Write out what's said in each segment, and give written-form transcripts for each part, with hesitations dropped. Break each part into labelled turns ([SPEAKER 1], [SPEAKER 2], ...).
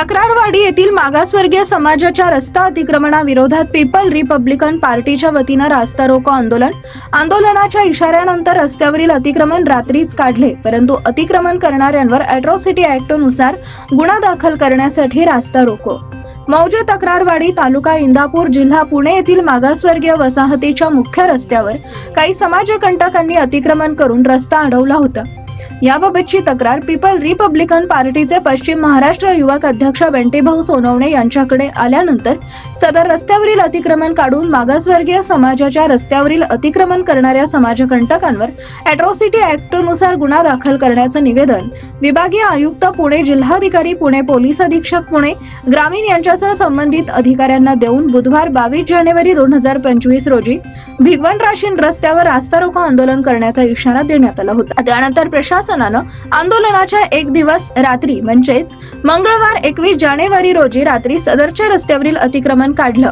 [SPEAKER 1] तक्रारवाडी येथील मागासवर्गीय समाजाच्या रस्ता अतिक्रमणाविरोधात पीपल रिपब्लिकन पार्टीच्या वतीने रास्ता रोको आंदोलनाच्या इशाऱ्यानंतर रस्त्यावरील अतिक्रमण रात्रीच काढले, परंतु अतिक्रमण करणाऱ्यांवर अॅट्रॉसिटी ऍक्ट नुसार गुन्हा दाखल करण्यासाठी रास्ता रोको मौजे तक्रारवाडी तालुका इंदापूर जिल्हा पुणे येथील मागासवर्गीय वसाहतीच्या मुख्य रस्त्यावर काही समाजकंटकांनी अतिक्रमण करून रस्ता अडवला होता। याबाबतची तक्रार पीपल रिपब्लिकन पार्टीचे पश्चिम महाराष्ट्र युवक अध्यक्ष बंटीभाऊ सोनवणे यांच्याकडे आल्यानंतर सदर रस्त्यावरील अतिक्रमण काढून मागासवर्गीय समाजाच्या रस्त्यावरील अतिक्रमण करणाऱ्या समाजकंटकांवर अॅट्रॉसिटी ऍक्ट नुसार गुन्हा दाखल करण्याचे निवेदन विभागीय आयुक्त पुणे, जिल्हाधिकारी पुणे, पोलीस अधीक्षक पुणे ग्रामीण यांच्यासह संबंधित अधिकाऱ्यांना देऊन बुधवार 22 जानेवारी 2025 रोजी भिगवण राशीन रस्त्यावर रास्ता रोको आंदोलन करण्याचा इशारा देण्यात आला होता। त्यानंतर प्रशासनानं आंदोलनाच्या एक दिवस रात्री म्हणजेच मंगळवार 21 जानेवारी रोजी रात्री सदरच्या रस्त्यावरील अतिक्रमण काढलं,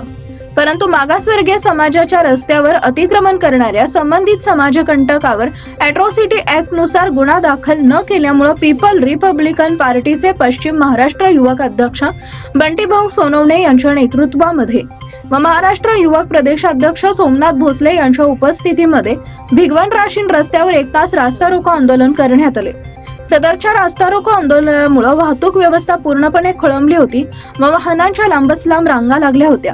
[SPEAKER 1] परंतु मागासवर्गीय समाजाच्या रस्त्यावर अतिक्रमण करणाऱ्या संबंधित समाजकंटकावर अॅट्रॉसिटी ऍक्ट नुसार गुन्हा दाखल न केल्यामुळे पीपल रिपब्लिकन पार्टीचे पश्चिम महाराष्ट्र युवक अध्यक्ष बंटीभाऊ सोनवणे यांच्या नेतृत्वामध्ये व महाराष्ट्र युवक प्रदेशाध्यक्ष सोमनाथ भोसले यांच्या उपस्थितीमध्ये भिगवण राशीन रस्त्यावर 1 तास रास्ता रोको आंदोलन करण्यात आले। सदरच्या रास्ता रोको आंदोलनामुळे वाहतूक व्यवस्था पूर्णपणे खोळंबली होती व वाहनांच्या लांबच लांब रांगा लागल्या होत्या।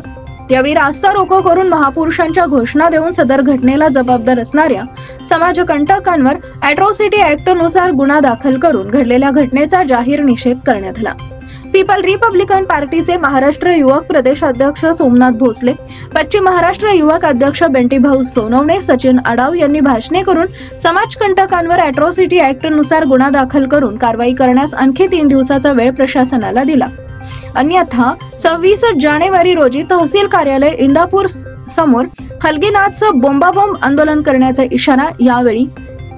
[SPEAKER 1] यावेळी रास्ता रोको करून महापुरुषांच्या घोषणा देऊन सदर घटनेला जबाबदार असणाऱ्या समाजकंटकांवर अॅट्रॉसिटी ऍक्ट नुसार गुन्हा दाखल करून घडलेल्या घटनेचा जाहीर निषेध करण्यात आला। पीपल रिपब्लिकन पार्टीचे महाराष्ट्र युवक प्रदेशाध्यक्ष सोमनाथ भोसले, पश्चिम महाराष्ट्र युवक अध्यक्ष बंटीभाऊ सोनवणे, सचिन आडाव यांनी भाषणे करून समाजकंटकांवर अॅट्रॉसिटी ऍक्ट नुसार गुन्हा दाखल करून कारवाई करण्यास आणखी 3 दिवसाचा वेळ प्रशासनाला दिला। अन्यथा 26 जानेवारी रोजी तहसील कार्यालय इंदापूर समोर हलगीनाथचं बोंबाबोंब आंदोलन करण्याचा इशारा यावेळी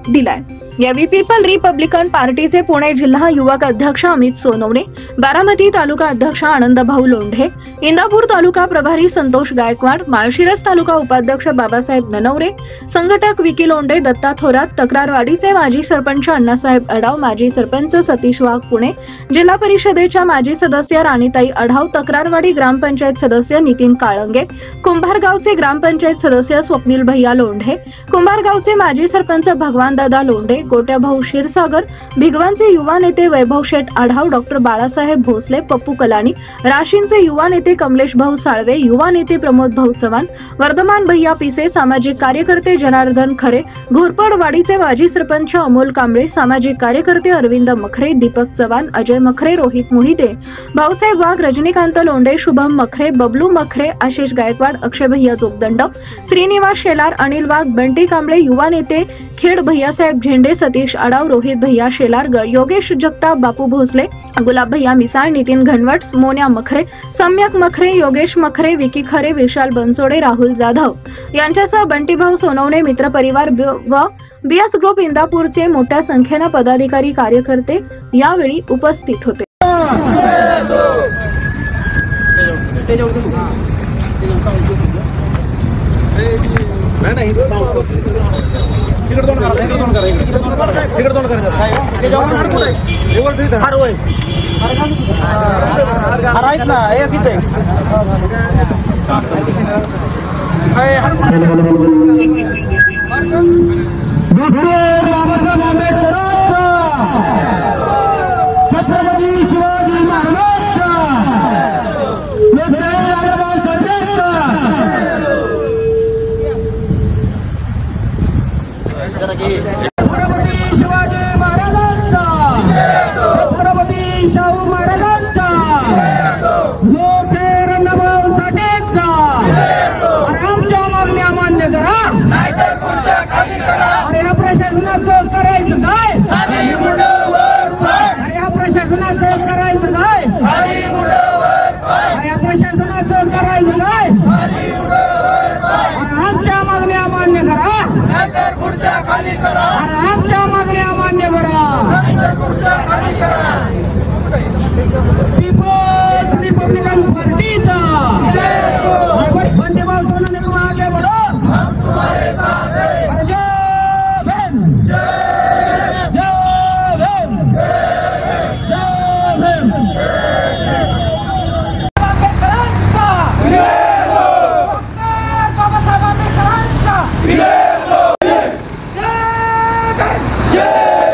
[SPEAKER 1] दिलाय। यावेळी पीपल रिपब्लिकन पार्टीचे पुणे जिल्हा युवक अध्यक्ष अमित सोनवणे, बारामती तालुका अध्यक्ष आनंदभाऊ लोंढे, इंदापूर तालुका प्रभारी संतोष गायकवाड, माळशिरस तालुका उपाध्यक्ष बाबासाहेब ननवरे, संघटक विकी लोंढे, दत्ता थोरात, तक्रारवाडीचे माजी सरपंच अण्णासाहेब आढाव, माजी सरपंच सतीश वाघ पुणे, जिल्हा परिषदेच्या माजी सदस्य राणीताई आढाव, तक्रारवाडी ग्रामपंचायत सदस्य नितीन काळंगे, कुंभारगावचे ग्रामपंचायत सदस्य स्वप्नील भैया लोंढे, कुंभारगावचे माजी सरपंच भगवानदादा लोंढे, गोट्याभाऊ क्षीरसागर, भिगवणचे युवा नेते वैभव शेठ आढाव, डॉक्टर बाळासाहेब भोसले, पप्पू कलानी, राशीनचे युवा नेते कमलेश भाऊ साळवे, युवा नेते प्रमोद भाऊ चव्हाण, वर्धमान भैया पिसे, सामाजिक कार्यकर्ते जनार्दन खरे, घोरपडवाडीचे माजी सरपंच अमोल कांबळे, सामाजिक कार्यकर्ते अरविंद मखरे, दीपक चव्हाण, अजय मखरे, रोहित मोहिते, भाऊसाहेब वाघ, रजनीकांत लोंढे, शुभम मखरे, बबलू मखरे, आशिष गायकवाड, अक्षय भैया जोगदंड, श्रीनिवास शेलार, अनिल वाघ, बंटी कांबळे, युवा नेते खेड भैयासाहेब झेंडे, सतीश आडाव, रोहित भैया शेलार, योगेश जगताप, बापू भोसले, गुलाब भैया मिसाळ, नितीन घनवट, मोन्या मखरे, सम्यक मखरे, योगेश मखरे, विकी खरे, विशाल बनसोडे, राहुल जाधव यांच्यासह बंटीभाऊ सोनवणे मित्र परिवार व बीएस ग्रुप इंदापूरचे मोठ्या संख्येने पदाधिकारी कार्यकर्ते यावेळी उपस्थित होते।
[SPEAKER 2] छत्रपती शिवाजी महाराजांचा छत्रपती शिवाजी महाराजांचा, छत्रपती शाहू महाराजांचा, लोकशाहीर अण्णाभाऊ साठेंचा, आमच्या मागण्या मान्य करा, नाहीतर खुर्च्या खाली करा। अरे या प्रशासनाचं करायचं काय? खाली मुंडं वर पाय। अरे या प्रशासनाचं करायचं काय? खाली मुंडं वर पाय। अरे या प्रशासनाचं करायचं काय? खाली मुंडं वर पाय। आमच्या मागण्या मान्य करा, नाहीतर खुर्च्या खाली करा।
[SPEAKER 3] जय